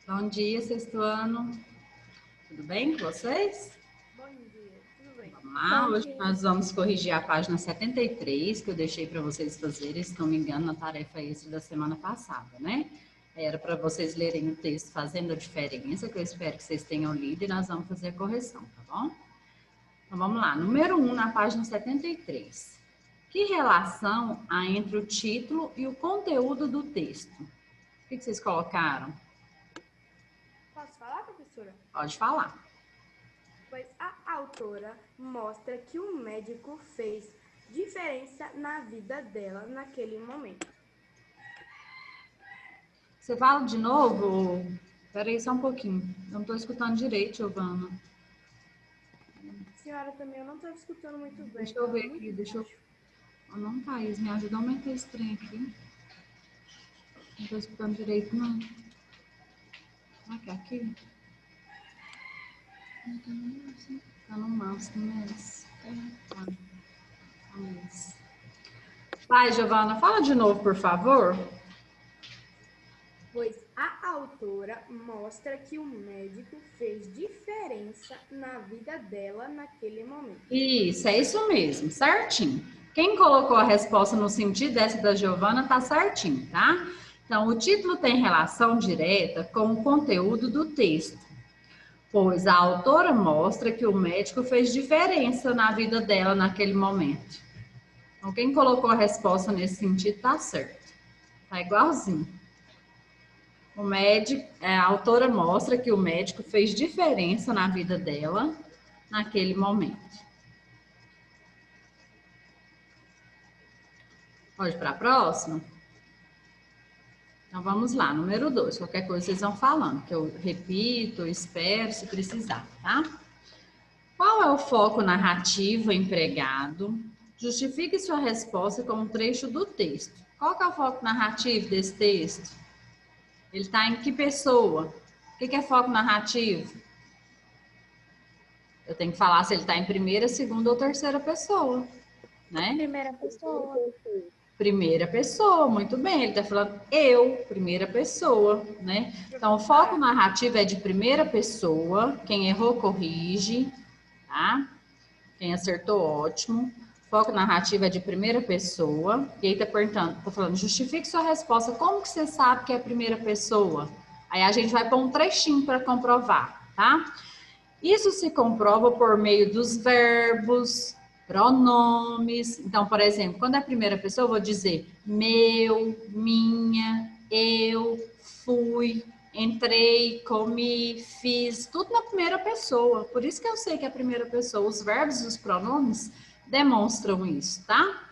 Bom dia, sexto ano. Tudo bem com vocês? Bom dia, tudo bem? Vamos lá, hoje nós vamos corrigir a página 73, que eu deixei para vocês fazerem, se não me engano, na tarefa extra da semana passada, né? Era para vocês lerem o texto Fazendo a Diferença, que eu espero que vocês tenham lido, e nós vamos fazer a correção, tá bom? Então vamos lá, número 1, na página 73. Que relação há entre o título e o conteúdo do texto? O que vocês colocaram? Posso falar, professora? Pode falar. Pois a autora mostra que o médico fez diferença na vida dela naquele momento. Você fala de novo? Espera aí só um pouquinho. Eu não estou escutando direito, Giovana. Senhora, também eu não estou escutando muito bem. Deixa eu ver aqui, Oh, não, Thaís, me ajuda a aumentar esse trem aqui. Não estou escutando direito, não. Será que é aqui? Tá no máximo mesmo. Vai, Giovana, fala de novo, por favor. Pois a autora mostra que o médico fez diferença na vida dela naquele momento. Isso, é isso mesmo, certinho. Quem colocou a resposta no sentido dessa da Giovana tá certinho, tá? Então, o título tem relação direta com o conteúdo do texto, pois a autora mostra que o médico fez diferença na vida dela naquele momento. Então, quem colocou a resposta nesse sentido tá certo. Tá igualzinho. A autora mostra que o médico fez diferença na vida dela naquele momento. Pode para a próxima? Então, vamos lá, número 2. Qualquer coisa vocês vão falando, que eu repito, espero, se precisar, tá? Qual é o foco narrativo empregado? Justifique sua resposta com um trecho do texto. Qual que é o foco narrativo desse texto? Ele está em que pessoa? O que é foco narrativo? Eu tenho que falar se ele está em primeira, segunda ou terceira pessoa, né? Primeira pessoa. Primeira pessoa, muito bem. Ele está falando eu, primeira pessoa, né? Então, o foco narrativo é de primeira pessoa. Quem errou, corrige, tá? Quem acertou, ótimo. Foco narrativo é de primeira pessoa. E aí tá perguntando, tá falando, justifique sua resposta. Como que você sabe que é primeira pessoa? Aí a gente vai pôr um trechinho para comprovar, tá? Isso se comprova por meio dos verbos, pronomes. Então, por exemplo, quando é a primeira pessoa, eu vou dizer meu, minha, eu, fui, entrei, comi, fiz, tudo na primeira pessoa. Por isso que eu sei que é a primeira pessoa. Os verbos e os pronomes demonstram isso, tá?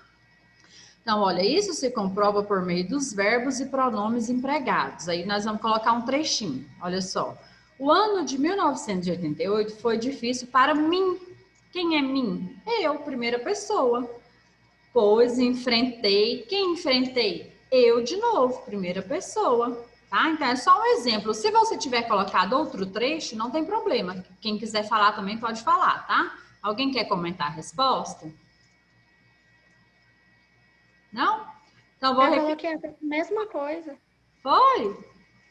Então, olha, isso se comprova por meio dos verbos e pronomes empregados. Aí nós vamos colocar um trechinho, olha só. O ano de 1988 foi difícil para mim. Quem é mim? Eu, primeira pessoa. Pois enfrentei. Quem enfrentei? Eu de novo, primeira pessoa. Tá? Então é só um exemplo. Se você tiver colocado outro trecho, não tem problema. Quem quiser falar também pode falar, tá? Alguém quer comentar a resposta? Não? Então vou repetir. Eu coloquei a mesma coisa. Foi?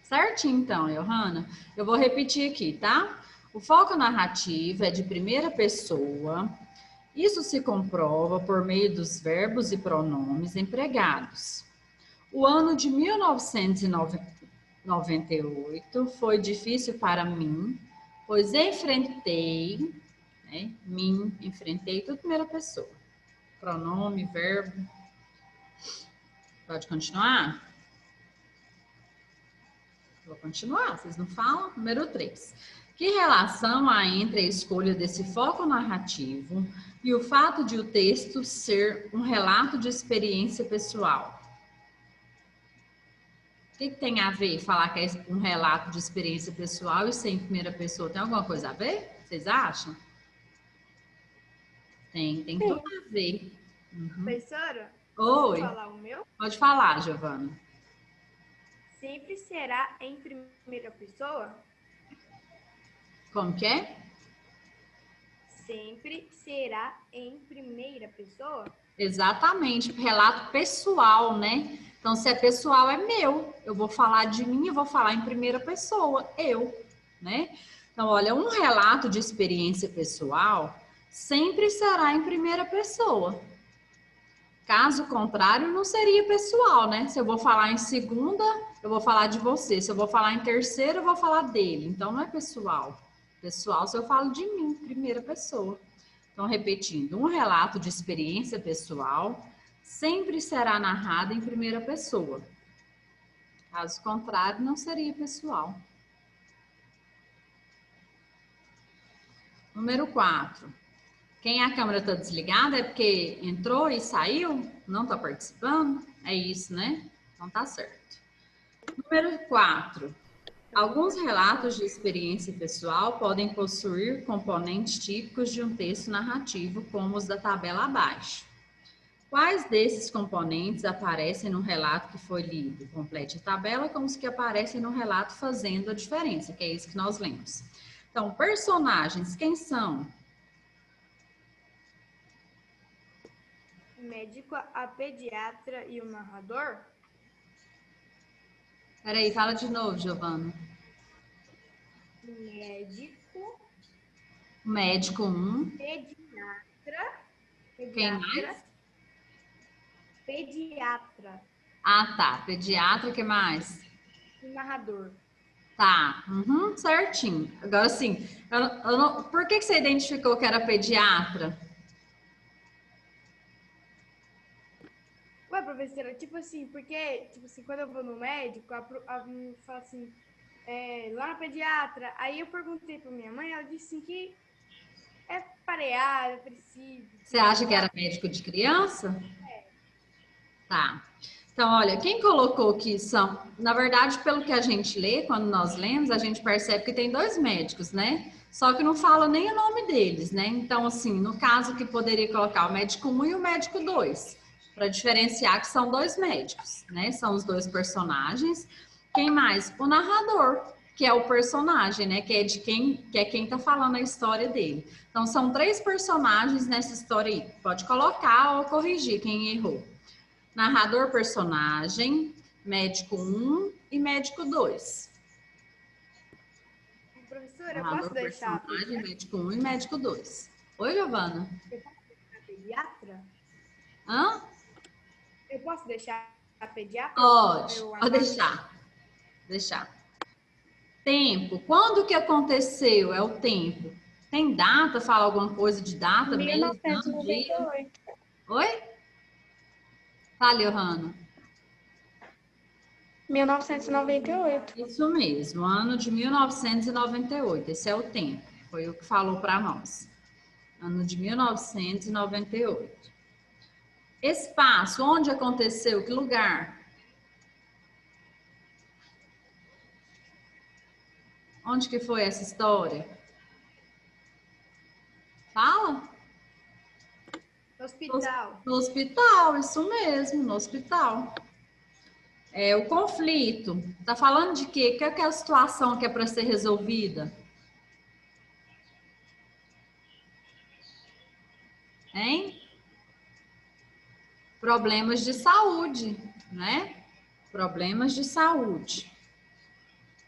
Certinho, então, Johanna. Eu vou repetir aqui, tá? O foco narrativo é de primeira pessoa. Isso se comprova por meio dos verbos e pronomes empregados. O ano de 1998 foi difícil para mim, pois enfrentei, né? Enfrentei, tudo primeira pessoa. Pronome, verbo. Pode continuar? Vou continuar, vocês não falam? Número 3. Que relação há entre a escolha desse foco narrativo e o fato de o texto ser um relato de experiência pessoal? O que tem a ver falar que é um relato de experiência pessoal e ser em primeira pessoa? Tem alguma coisa a ver? Vocês acham? Tem tudo a ver. Professora, Oi. posso falar o meu? Pode falar, Giovana. Sempre será em primeira pessoa? Como que é? Sempre será em primeira pessoa? Exatamente, relato pessoal, né? Então, se é pessoal, é meu. Eu vou falar de mim, eu vou falar em primeira pessoa, eu, né? Então, olha, um relato de experiência pessoal sempre será em primeira pessoa. Caso contrário, não seria pessoal, né? Se eu vou falar em segunda, eu vou falar de você. Se eu vou falar em terceira, eu vou falar dele. Então, não é pessoal. Pessoal, se eu falo de mim, primeira pessoa. Então, repetindo, um relato de experiência pessoal sempre será narrado em primeira pessoa. Caso contrário, não seria pessoal. Número 4. Quem a câmera está desligada é porque entrou e saiu? Não está participando? É isso, né? Então tá certo. Número 4. Alguns relatos de experiência pessoal podem possuir componentes típicos de um texto narrativo, como os da tabela abaixo. Quais desses componentes aparecem no relato que foi lido? Complete a tabela com os que aparecem no relato fazendo a diferença, que é isso que nós lemos. Então, personagens, quem são? O médico, a pediatra e o narrador. Peraí, fala de novo, Giovana. Médico 1. Pediatra. Quem mais? Pediatra. Ah, tá. Pediatra, que mais? E narrador. Tá, certinho. Agora sim, por que você identificou que era pediatra? Ué, professora, tipo assim, porque, tipo assim, quando eu vou no médico, a fala assim, lá na pediatra, aí eu perguntei pra minha mãe, ela disse assim que é pareado, é preciso. Você acha que era médico de criança? Tá. Então, olha, quem colocou que são... Na verdade, pelo que a gente lê, quando nós lemos, a gente percebe que tem 2 médicos, né? Só que não fala nem o nome deles, né? Então, assim, no caso que poderia colocar o médico 1 e o médico 2, para diferenciar que são 2 médicos, né? São os 2 personagens. Quem mais? O narrador, que é o personagem, né? Que é quem tá falando a história dele. Então, são 3 personagens nessa história aí. Pode colocar ou corrigir quem errou. Narrador, personagem, médico 1 e médico 2. Professora, eu Narrador, posso deixar personagem, médico 1 e médico 2. Oi, Giovana. Eu posso deixar a pediatra? Hã? Eu posso deixar a pediatra? Pode deixar. Deixar. Tempo. Quando que aconteceu? É o tempo. Tem data? Fala alguma coisa de data, mês, ano, dia? 1998. Oi? Fala, Johanna. 1998. Isso mesmo, ano de 1998. Esse é o tempo. Foi o que falou para nós. Ano de 1998. Espaço, onde aconteceu? Que lugar? Onde que foi essa história? Fala. No hospital. No hospital, isso mesmo, no hospital. O conflito. Tá falando de quê? Qual que é a situação que é para ser resolvida? Hein? Problemas de saúde, né? Problemas de saúde.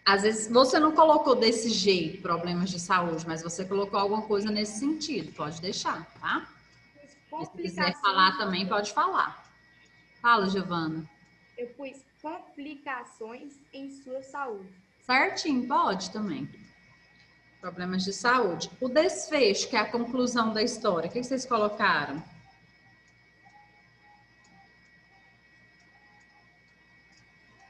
Às vezes você não colocou desse jeito, problemas de saúde, mas você colocou alguma coisa nesse sentido. Pode deixar, tá? Se quiser falar também, pode falar. Fala, Giovana. Eu pus complicações em sua saúde. Certinho, pode também. Problemas de saúde. O desfecho, que é a conclusão da história, o que vocês colocaram?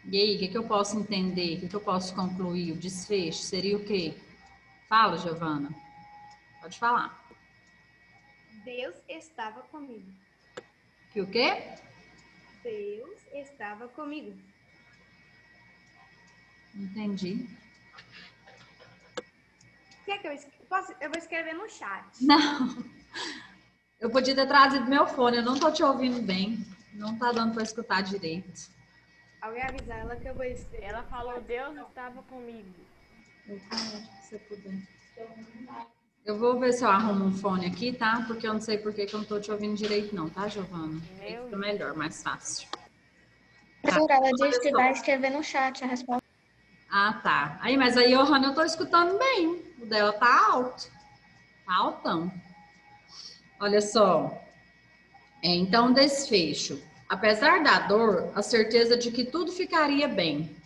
E aí, o que eu posso entender? O que eu posso concluir? O desfecho seria o quê? Fala, Giovana. Pode falar. Deus estava comigo. Que o quê? Deus estava comigo. Entendi. Quer que eu vou escrever no chat. Não. Eu podia ter trazido meu fone, eu não tô te ouvindo bem. Não tá dando para escutar direito. Alguém avisar ela que eu vou escrever. Ela falou, Deus estava comigo. Se você puder. Eu vou ver se eu arrumo um fone aqui, tá? Porque eu não sei por que eu não tô te ouvindo direito não, tá, Giovana? Aí fica melhor, mais fácil. Professora, ela disse que vai escrever no chat a resposta. Ah, tá. Aí, mas aí, Johanna, eu tô escutando bem. O dela tá alto. Tá altão. Olha só. Então, desfecho. Apesar da dor, a certeza de que tudo ficaria bem.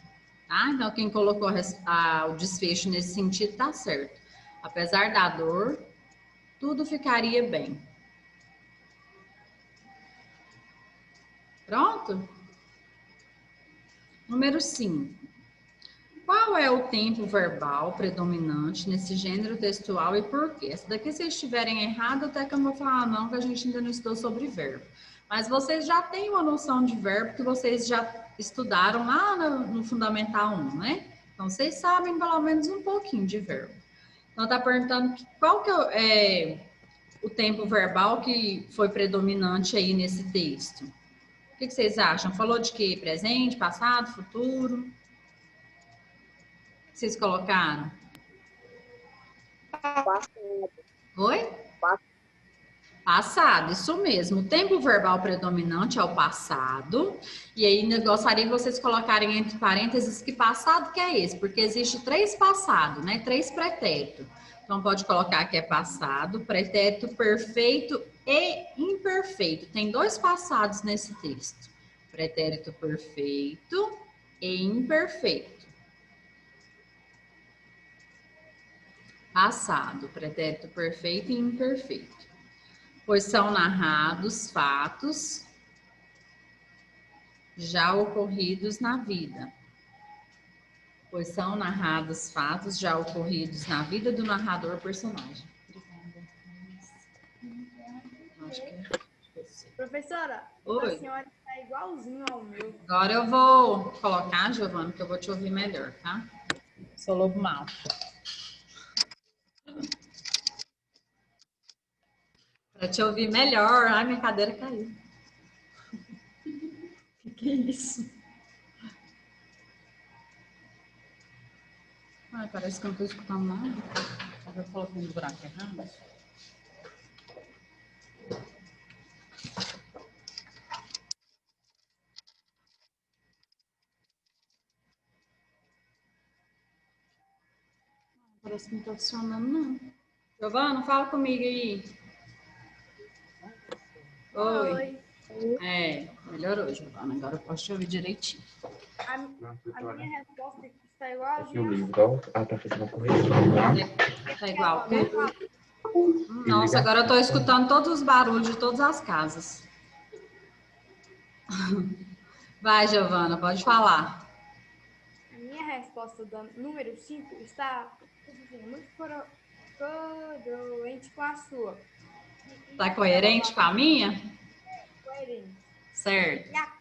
Tá? Então, quem colocou o desfecho nesse sentido tá certo. Apesar da dor, tudo ficaria bem. Pronto? Número 5. Qual é o tempo verbal predominante nesse gênero textual e por quê? Se daqui vocês estiverem errado, até que eu não vou falar não, que a gente ainda não estudou sobre verbo. Mas vocês já têm uma noção de verbo que vocês já estudaram lá no Fundamental 1, né? Então, vocês sabem pelo menos um pouquinho de verbo. Então, tá perguntando qual que é o tempo verbal que foi predominante aí nesse texto. O que vocês acham? Falou de quê? Presente, passado, futuro? O que vocês colocaram? Oi? Passado, isso mesmo. O tempo verbal predominante é o passado. E aí, eu gostaria que vocês colocarem entre parênteses que passado que é esse, porque existe 3 passados, né? 3 pretéritos. Então, pode colocar que é passado, pretérito perfeito e imperfeito. Tem 2 passados nesse texto. Pretérito perfeito e imperfeito. Passado, pretérito perfeito e imperfeito. Pois são narrados fatos já ocorridos na vida. Pois são narrados fatos já ocorridos na vida do narrador personagem. Professora, Oi. a senhora está igualzinho ao meu. Agora eu vou colocar, Giovana, que eu vou te ouvir melhor, tá? Sou lobo mau. Para te ouvir melhor. Ai, minha cadeira caiu. Que é isso? Ai, parece que eu não estou escutando nada. Eu coloquei um buraco errado. Parece que não está funcionando, não. Giovana, fala comigo aí. Oi. Melhorou, Giovana. Agora eu posso te ouvir direitinho. A minha resposta está igualzinho. O livro, tá fazendo a correção. Tá igual. Nossa, agora eu tô escutando todos os barulhos de todas as casas. Vai, Giovana, pode falar. A minha resposta do número 5 está muito coerente com a sua. Tá coerente com a minha? Coerente. Certo. E a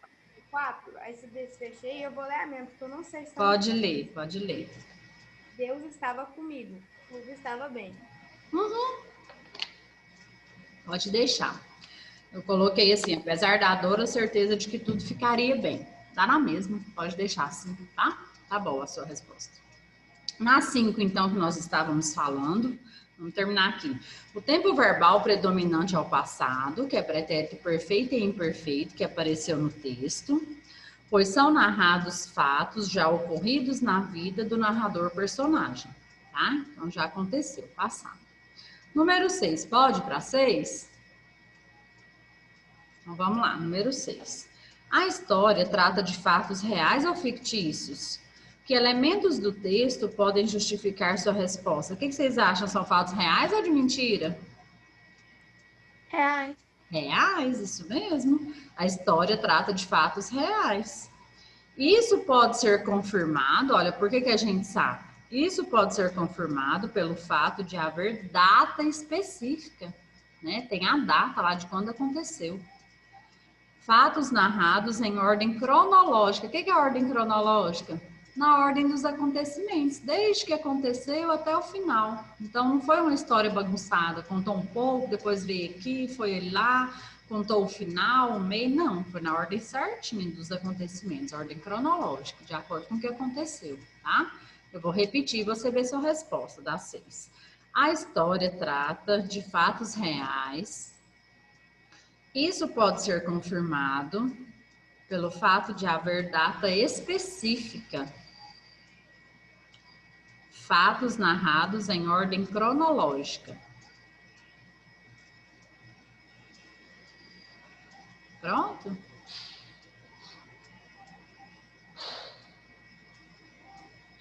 4, aí se desfechei, eu vou ler a mesma, porque eu não sei se... Pode ler, pode ler. Deus estava comigo, tudo estava bem. Pode deixar. Eu coloquei assim, apesar da dor, a certeza de que tudo ficaria bem. Tá na mesma, pode deixar assim, tá? Tá boa a sua resposta. Na 5, então, que nós estávamos falando, vamos terminar aqui. O tempo verbal predominante é o passado, que é pretérito perfeito e imperfeito, que apareceu no texto, pois são narrados fatos já ocorridos na vida do narrador personagem, tá? Então, já aconteceu, passado. Número 6, pode para 6? Então, vamos lá, número 6. A história trata de fatos reais ou fictícios? Que elementos do texto podem justificar sua resposta? O que vocês acham? São fatos reais ou de mentira? Reais. Reais, isso mesmo. A história trata de fatos reais. Isso pode ser confirmado, olha, por que a gente sabe? Isso pode ser confirmado pelo fato de haver data específica, né? Tem a data lá de quando aconteceu. Fatos narrados em ordem cronológica. O que é a ordem cronológica? Na ordem dos acontecimentos, desde que aconteceu até o final. Então, não foi uma história bagunçada, contou um pouco, depois veio aqui, foi ele lá, contou o final, o meio, não. Foi na ordem certinha dos acontecimentos, ordem cronológica, de acordo com o que aconteceu, tá? Eu vou repetir, você vê sua resposta, dá 6. A história trata de fatos reais. Isso pode ser confirmado Pelo fato de haver data específica. Fatos narrados em ordem cronológica. Pronto?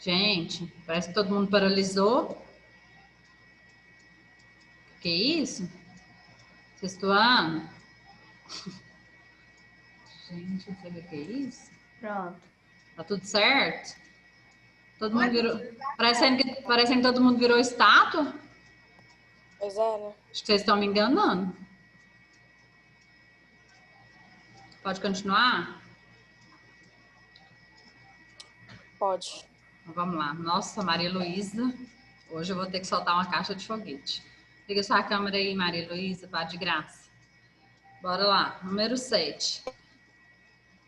Gente, parece que todo mundo paralisou. Que isso? Sexto ano? Gente, não sei o que é isso. Pronto. Tá tudo certo? Todo mundo virou. Parecendo que todo mundo virou estátua. Pois é, né? Acho que vocês estão me enganando. Pode continuar? Pode. Então, vamos lá. Nossa, Maria Luísa. Hoje eu vou ter que soltar uma caixa de foguete. Liga sua câmera aí, Maria Luísa, vá de graça. Bora lá. Número 7.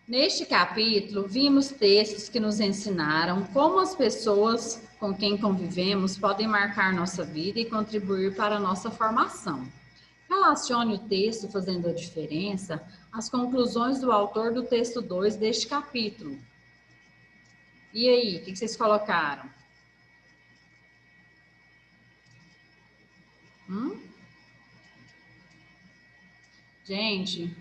Neste capítulo, vimos textos que nos ensinaram como as pessoas com quem convivemos podem marcar nossa vida e contribuir para a nossa formação. Relacione o texto fazendo a diferença às conclusões do autor do texto 2 deste capítulo. E aí, o que vocês colocaram? Gente,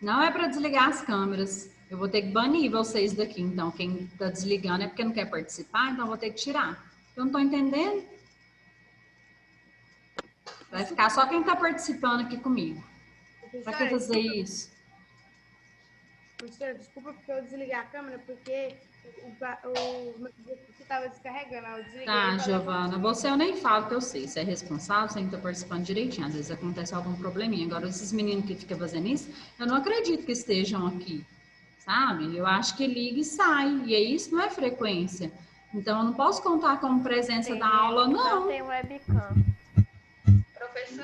não é para desligar as câmeras. Eu vou ter que banir vocês daqui. Então, quem está desligando é porque não quer participar, então eu vou ter que tirar. Eu não estou entendendo. Vai ficar só quem está participando aqui comigo. Para que fazer isso? Professora, desculpa porque eu desliguei a câmera, porque o estava descarregando. Eu desliguei. Tá, Giovana, você eu nem falo que eu sei. Você é responsável, você está participando direitinho. Às vezes acontece algum probleminha. Agora, esses meninos que ficam fazendo isso, eu não acredito que estejam aqui, sabe? Eu acho que liga e sai. E aí isso não é frequência. Então, eu não posso contar como presença da aula, não. Não tem webcam.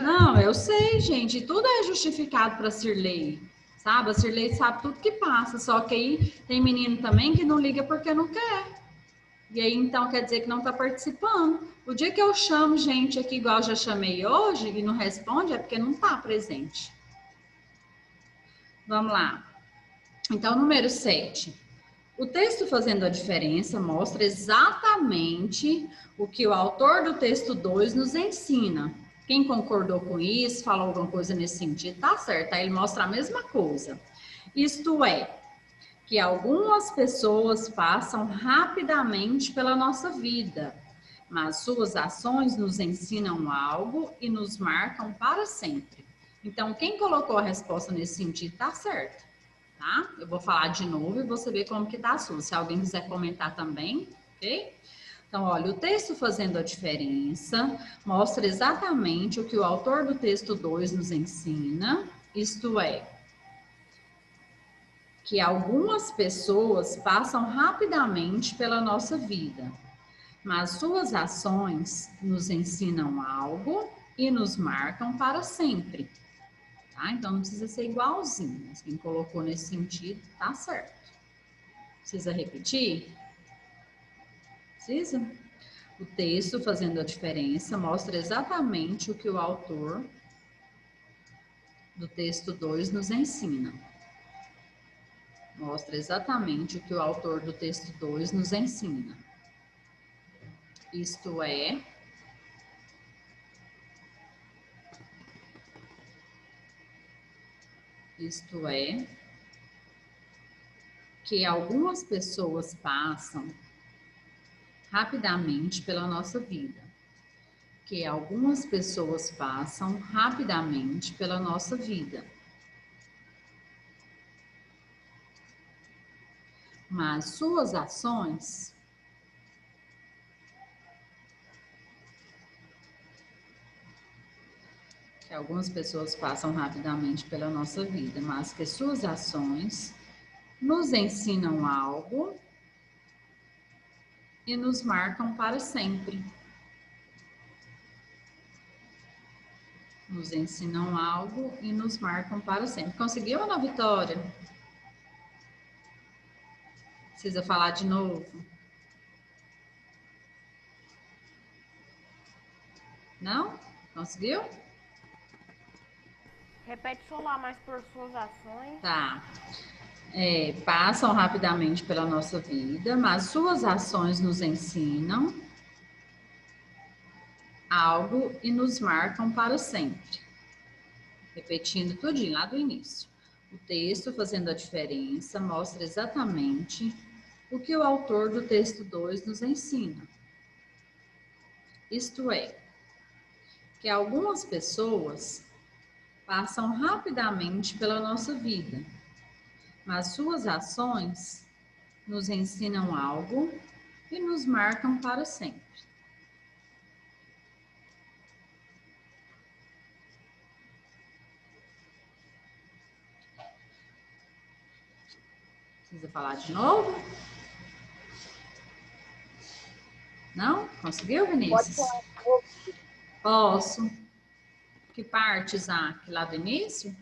Não, eu sei, gente. Tudo é justificado para a Cirlei. Sabe? A Cirlei sabe tudo que passa. Só que aí tem menino também que não liga porque não quer. E aí, então, quer dizer que não está participando. O dia que eu chamo gente aqui, igual eu já chamei hoje, e não responde, é porque não está presente. Vamos lá. Então, número 7. O texto Fazendo a Diferença mostra exatamente o que o autor do texto 2 nos ensina. Quem concordou com isso, falou alguma coisa nesse sentido, tá certo. Aí ele mostra a mesma coisa. Isto é, que algumas pessoas passam rapidamente pela nossa vida, mas suas ações nos ensinam algo e nos marcam para sempre. Então, quem colocou a resposta nesse sentido tá certo, tá? Eu vou falar de novo e você vê como que tá a sua. Se alguém quiser comentar também, ok? Então, olha, o texto Fazendo a Diferença mostra exatamente o que o autor do texto 2 nos ensina, isto é, que algumas pessoas passam rapidamente pela nossa vida, mas suas ações nos ensinam algo e nos marcam para sempre. Tá? Então, não precisa ser igualzinho, mas quem colocou nesse sentido, tá certo. Precisa repetir? Precisa? O texto Fazendo a Diferença mostra exatamente o que o autor do texto 2 nos ensina. Mostra exatamente o que o autor do texto 2 nos ensina. Isto é, que algumas pessoas passam rapidamente pela nossa vida. Que algumas pessoas passam rapidamente pela nossa vida. Mas suas ações que algumas pessoas passam rapidamente pela nossa vida, mas que suas ações nos ensinam algo e nos marcam para sempre. Nos ensinam algo e nos marcam para sempre. Conseguiu, Ana Vitória? Precisa falar de novo? Não? Conseguiu? Repete só lá, mas por suas ações. Tá. passam rapidamente pela nossa vida, mas suas ações nos ensinam algo e nos marcam para sempre. Repetindo tudinho lá do início. O texto Fazendo a Diferença mostra exatamente o que o autor do texto 2 nos ensina. Isto é, que algumas pessoas passam rapidamente pela nossa vida, mas suas ações nos ensinam algo e nos marcam para sempre. Precisa falar de novo? Não? Conseguiu, Vinícius? Posso. Que parte, Isaac? Lá do início?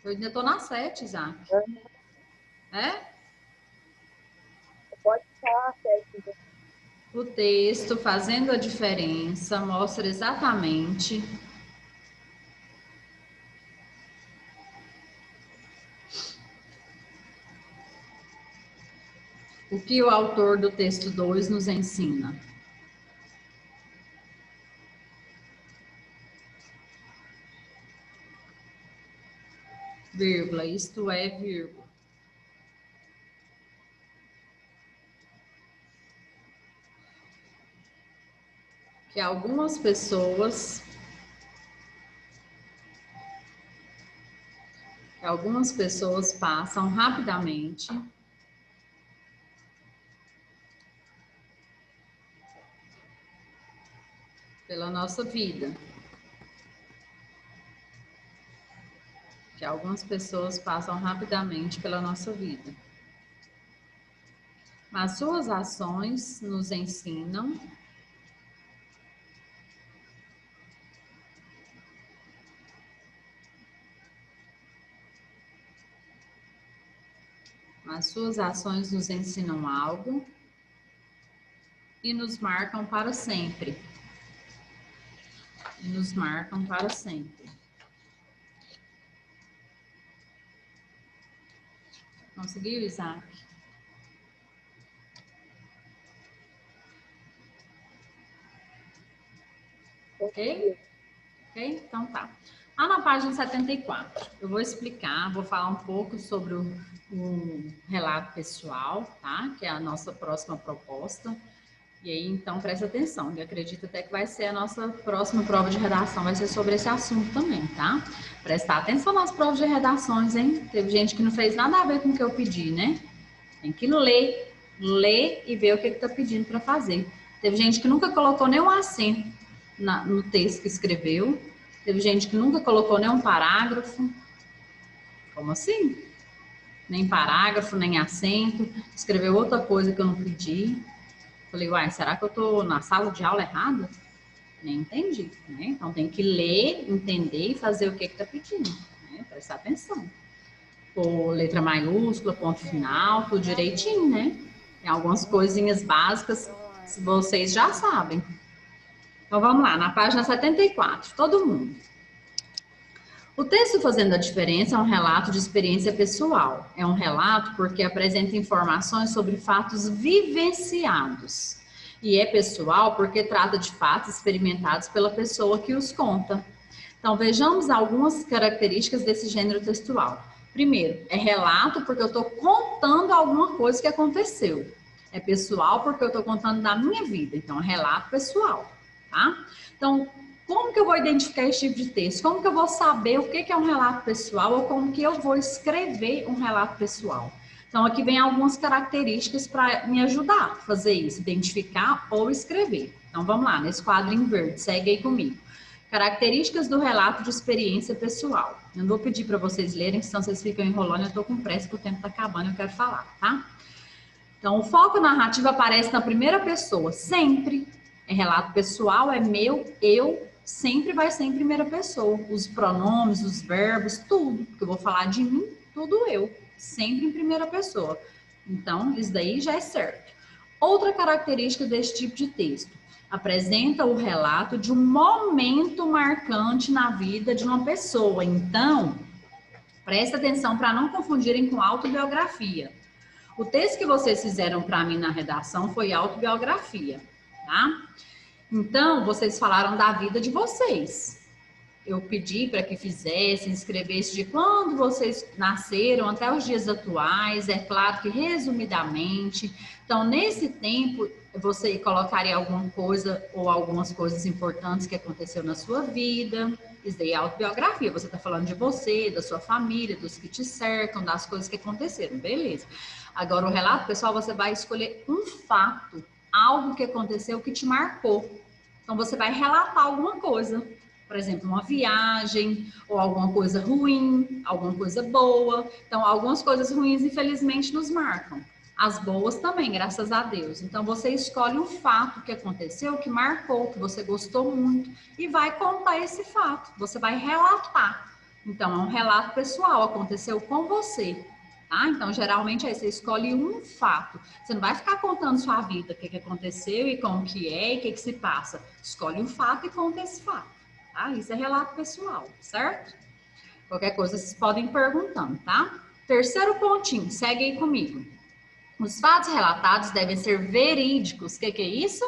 Eu ainda estou na 7, Isaac. É? Pode falar, Sérgio. O texto Fazendo a Diferença mostra exatamente o que o autor do texto 2 nos ensina. Vírgula, isto é, vírgula. Que algumas pessoas passam rapidamente pela nossa vida. Que algumas pessoas passam rapidamente pela nossa vida. Mas suas ações nos ensinam algo e nos marcam para sempre. Conseguiu, Isaac? Ok? Ok? Então tá. Lá na página 74, eu vou explicar, vou falar um pouco sobre o relato pessoal, tá? Que é a nossa próxima proposta. E aí, então, presta atenção. Eu acredito até que vai ser a nossa próxima prova de redação, vai ser sobre esse assunto também, tá? Prestar atenção nas provas de redações, hein? Teve gente que não fez nada a ver com o que eu pedi, né? Tem que ler e ver o que tá pedindo para fazer. Teve gente que nunca colocou nenhum acento no texto que escreveu. Teve gente que nunca colocou nenhum parágrafo. Como assim? Nem parágrafo, nem acento. Escreveu outra coisa que eu não pedi. Falei, uai, será que eu tô na sala de aula errada? Nem entendi, né? Então tem que ler, entender e fazer o que tá pedindo, né? Prestar atenção. Pôr letra maiúscula, ponto final, tudo direitinho, né? Tem algumas coisinhas básicas que vocês já sabem. Então vamos lá, na página 74, todo mundo. O texto Fazendo a Diferença é um relato de experiência pessoal. É um relato porque apresenta informações sobre fatos vivenciados. E é pessoal porque trata de fatos experimentados pela pessoa que os conta. Então, vejamos algumas características desse gênero textual. Primeiro, é relato porque eu estou contando alguma coisa que aconteceu. É pessoal porque eu estou contando da minha vida. Então, é relato pessoal, tá? Então, como que eu vou identificar esse tipo de texto? Como que eu vou saber o que é um relato pessoal ou como que eu vou escrever um relato pessoal? Então, aqui vem algumas características para me ajudar a fazer isso, identificar ou escrever. Então, vamos lá, nesse quadro em verde, segue aí comigo. Características do relato de experiência pessoal. Eu não vou pedir para vocês lerem, senão vocês ficam enrolando, eu estou com pressa porque o tempo está acabando, eu quero falar, tá? Então, o foco narrativo aparece na primeira pessoa, sempre. É relato pessoal, é meu, eu, sempre vai ser em primeira pessoa. Os pronomes, os verbos, tudo. Porque eu vou falar de mim, tudo eu. Sempre em primeira pessoa. Então, isso daí já é certo. Outra característica desse tipo de texto. Apresenta o relato de um momento marcante na vida de uma pessoa. Então, Presta atenção para não confundirem com autobiografia. O texto que vocês fizeram para mim na redação foi autobiografia, tá? Então, vocês falaram da vida de vocês. Eu pedi para que fizessem, escrevessem de quando vocês nasceram até os dias atuais, é claro que resumidamente. Então, nesse tempo, você colocaria alguma coisa ou algumas coisas importantes que aconteceu na sua vida. Isso daí é autobiografia, você está falando de você, da sua família, dos que te cercam, das coisas que aconteceram, beleza. Agora, o relato pessoal, você vai escolher um fato, algo que aconteceu que te marcou. Então, você vai relatar alguma coisa. Por exemplo, uma viagem, ou alguma coisa ruim, alguma coisa boa. Então, algumas coisas ruins, infelizmente, nos marcam. As boas também, graças a Deus. Então, você escolhe um fato que aconteceu, que marcou, que você gostou muito, e vai contar esse fato. Você vai relatar. Então, é um relato pessoal, aconteceu com você. Tá? Então, geralmente, aí você escolhe um fato. Você não vai ficar contando sua vida, o que aconteceu e como que é e o que se passa. Escolhe um fato e conta esse fato. Tá? Isso é relato pessoal, certo? Qualquer coisa vocês podem ir perguntando, tá? Terceiro pontinho, segue aí comigo. Os fatos relatados devem ser verídicos. O que é isso?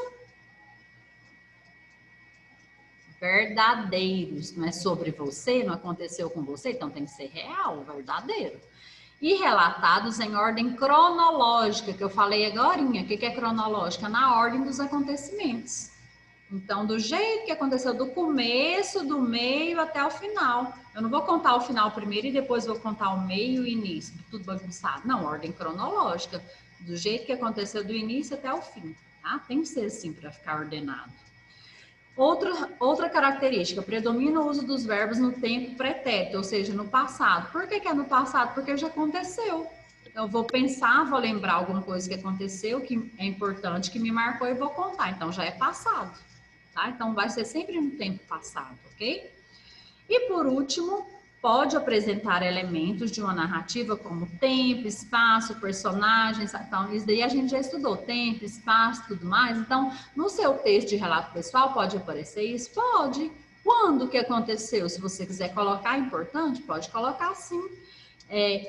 Verdadeiros. Não é sobre você, não aconteceu com você, então tem que ser real, verdadeiro. E relatados em ordem cronológica, que eu falei agorinha. O que é cronológica? Na ordem dos acontecimentos. Então, do jeito que aconteceu, do começo, do meio até o final. Eu não vou contar o final primeiro e depois vou contar o meio e o início, tudo bagunçado. Não, ordem cronológica, do jeito que aconteceu do início até o fim, tá? Tem que ser assim para ficar ordenado. Outra característica, predomina o uso dos verbos no tempo pretérito, ou seja, no passado. Por que é no passado? Porque já aconteceu. Então, eu vou pensar, vou lembrar alguma coisa que aconteceu, que é importante, que me marcou e vou contar. Então, já é passado. Tá? Então, vai ser sempre no tempo passado, ok? E, por último, pode apresentar elementos de uma narrativa como tempo, espaço, personagens. Então, isso daí a gente já estudou, tempo, espaço, tudo mais. Então, no seu texto de relato pessoal, pode aparecer isso? Pode. Quando que aconteceu? Se você quiser colocar, importante, pode colocar sim.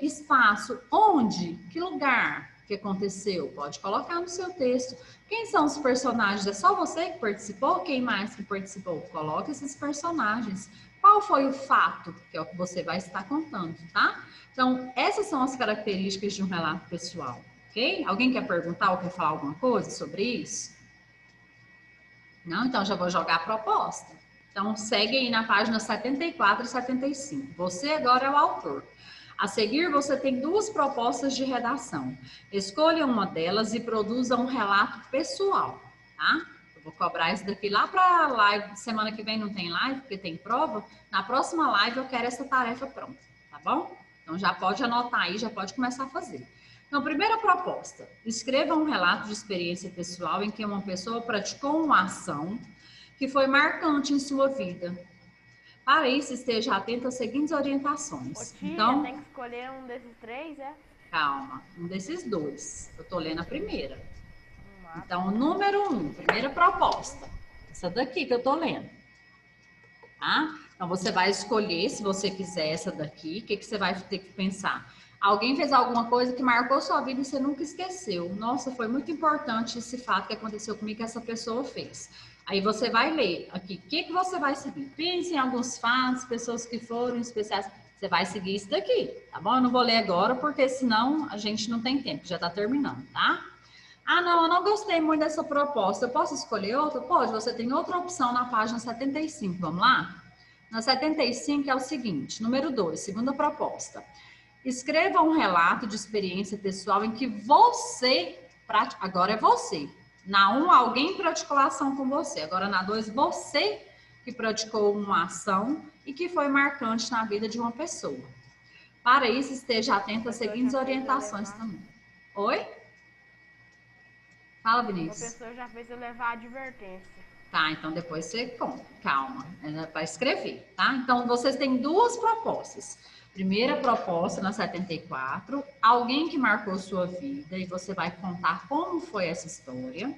Espaço, onde, que lugar que aconteceu, pode colocar no seu texto. Quem são os personagens? É só você que participou? Quem mais que participou? Coloque esses personagens. Qual foi o fato, que é o que você vai estar contando, tá? Então, essas são as características de um relato pessoal, ok? Alguém quer perguntar ou quer falar alguma coisa sobre isso? Não? Então, já vou jogar a proposta. Então, segue aí na página 74 e 75. Você agora é o autor. A seguir, você tem duas propostas de redação. Escolha uma delas e produza um relato pessoal, tá? Eu vou cobrar isso daqui lá para a live. Semana que vem não tem live, porque tem prova. Na próxima live eu quero essa tarefa pronta, tá bom? Então, já pode anotar aí, já pode começar a fazer. Então, primeira proposta. Escreva um relato de experiência pessoal em que uma pessoa praticou uma ação que foi marcante em sua vida. Para isso, esteja atento às seguintes orientações. Ô, tia, então, tem que escolher um desses três, é? Calma, um desses dois. Eu estou lendo a primeira. Então, número 1, primeira proposta. Essa daqui que eu estou lendo. Tá? Então, você vai escolher, se você quiser essa daqui, o que você vai ter que pensar? Alguém fez alguma coisa que marcou sua vida e você nunca esqueceu. Nossa, foi muito importante esse fato que aconteceu comigo que essa pessoa fez. Aí você vai ler aqui, o que você vai seguir? Pense em alguns fatos, pessoas que foram especiais. Você vai seguir isso daqui, tá bom? Eu não vou ler agora, porque senão a gente não tem tempo, já tá terminando, tá? Ah, não, eu não gostei muito dessa proposta. Eu posso escolher outra? Pode, você tem outra opção na página 75, vamos lá? Na 75 é o seguinte, número 2, segunda proposta. Escreva um relato de experiência pessoal em que você, agora é você. Na 1, alguém praticou ação com você. Agora na 2, você que praticou uma ação e que foi marcante na vida de uma pessoa. Para isso, esteja atento às seguintes orientações também. Oi? Fala, O Vinícius. professor já fez eu levar a advertência. Tá, então depois você conta. Calma, é para escrever, tá? Então, vocês têm duas propostas. Primeira proposta, na 74, alguém que marcou sua vida e você vai contar como foi essa história.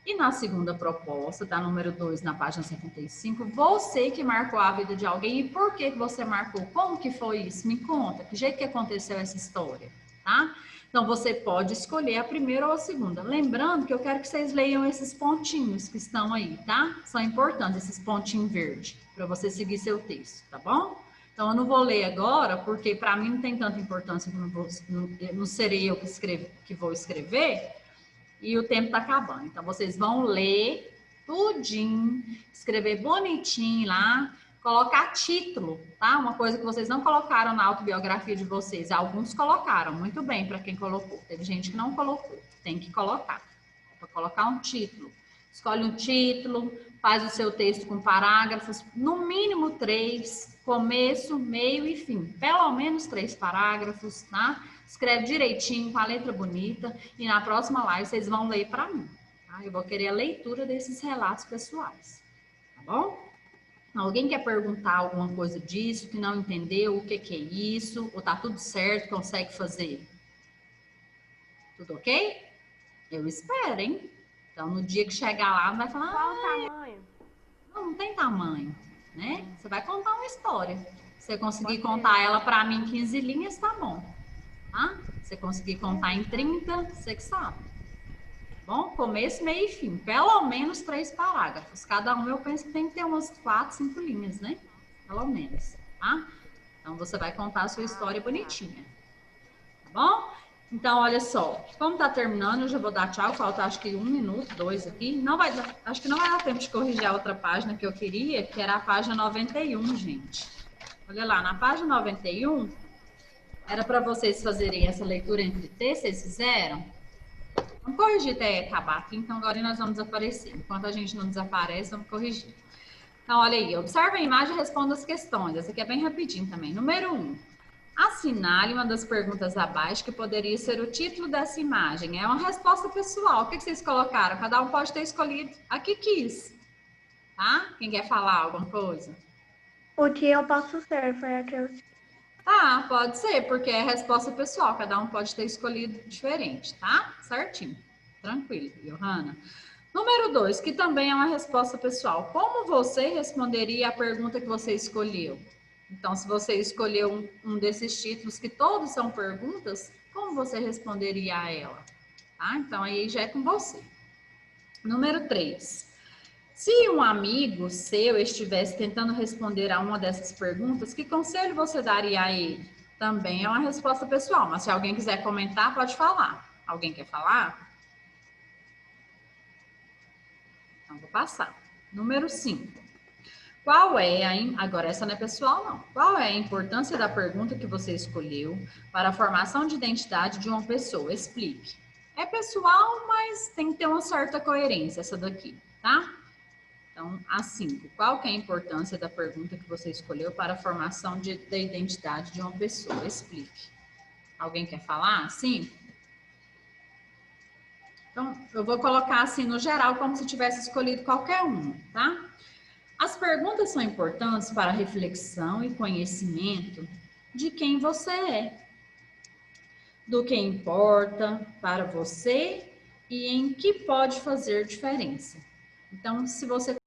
E na segunda proposta, da número 2, na página 75, você que marcou a vida de alguém, e por que você marcou? Como que foi isso? Me conta, que jeito que aconteceu essa história, tá? Então, você pode escolher a primeira ou a segunda. Lembrando que eu quero que vocês leiam esses pontinhos que estão aí, tá? São importantes, esses pontinhos verdes, para você seguir seu texto, tá bom? Então, eu não vou ler agora, porque para mim não tem tanta importância, não serei eu que vou escrever, e o tempo está acabando. Então, vocês vão ler tudinho, escrever bonitinho lá, colocar título, tá? Uma coisa que vocês não colocaram na autobiografia de vocês. Alguns colocaram, muito bem para quem colocou. Teve gente que não colocou, tem que colocar. Para colocar um título. Escolhe um título, faz o seu texto com parágrafos, no mínimo 3, começo, meio e fim. Pelo menos 3 parágrafos, tá? Escreve direitinho, com a letra bonita, e na próxima live vocês vão ler para mim, tá? Eu vou querer a leitura desses relatos pessoais, tá bom? Alguém quer perguntar alguma coisa disso, que não entendeu, o que é isso, ou tá tudo certo, consegue fazer? Tudo ok? Eu espero, hein? Então, no dia que chegar lá, vai falar... Qual o tamanho? Não tem tamanho, né? Você vai contar uma história. Se você conseguir contar ela para mim em 15 linhas, tá bom. Tá? Se você conseguir contar em 30, você que sabe. Bom, começo, meio e fim. Pelo menos 3 parágrafos. Cada um eu penso que tem que ter umas 4, 5 linhas, né? Pelo menos, tá? Então, você vai contar a sua história bonitinha. Tá bom? Então, olha só. Como tá terminando, eu já vou dar tchau. Falta acho que 1 minuto, 2 aqui. Não vai dar, acho que não vai dar tempo de corrigir a outra página que eu queria, que era a página 91, gente. Olha lá, na página 91, era para vocês fazerem essa leitura entre T, vocês fizeram? Vamos corrigir até acabar aqui, então agora nós vamos desaparecer. Enquanto a gente não desaparece, vamos corrigir. Então, olha aí, observe a imagem e responda as questões. Essa aqui é bem rapidinho também. Número 1. Assinale uma das perguntas abaixo que poderia ser o título dessa imagem. É uma resposta pessoal. O que vocês colocaram? Cada um pode ter escolhido a que quis. Tá? Quem quer falar alguma coisa? O que eu posso ser foi a que eu... Tá, pode ser, porque é resposta pessoal. Cada um pode ter escolhido diferente, tá? Certinho. Tranquilo, Johanna. Número 2, que também é uma resposta pessoal. Como você responderia a pergunta que você escolheu? Então, se você escolheu um desses títulos, que todos são perguntas, como você responderia a ela? Tá? Então, aí já é com você. Número 3. Se um amigo seu estivesse tentando responder a uma dessas perguntas, que conselho você daria a ele? Também é uma resposta pessoal, mas se alguém quiser comentar, pode falar. Alguém quer falar? Então, vou passar. Número 5. Agora essa não é pessoal, não. Qual é a importância da pergunta que você escolheu para a formação de identidade de uma pessoa? Explique. É pessoal, mas tem que ter uma certa coerência essa daqui, tá? Então, a 5. Qual que é a importância da pergunta que você escolheu para a formação da identidade de uma pessoa? Explique. Alguém quer falar? Sim? Então, eu vou colocar assim no geral, como se tivesse escolhido qualquer uma, tá? As perguntas são importantes para a reflexão e conhecimento de quem você é, do que importa para você e em que pode fazer diferença. Então, se você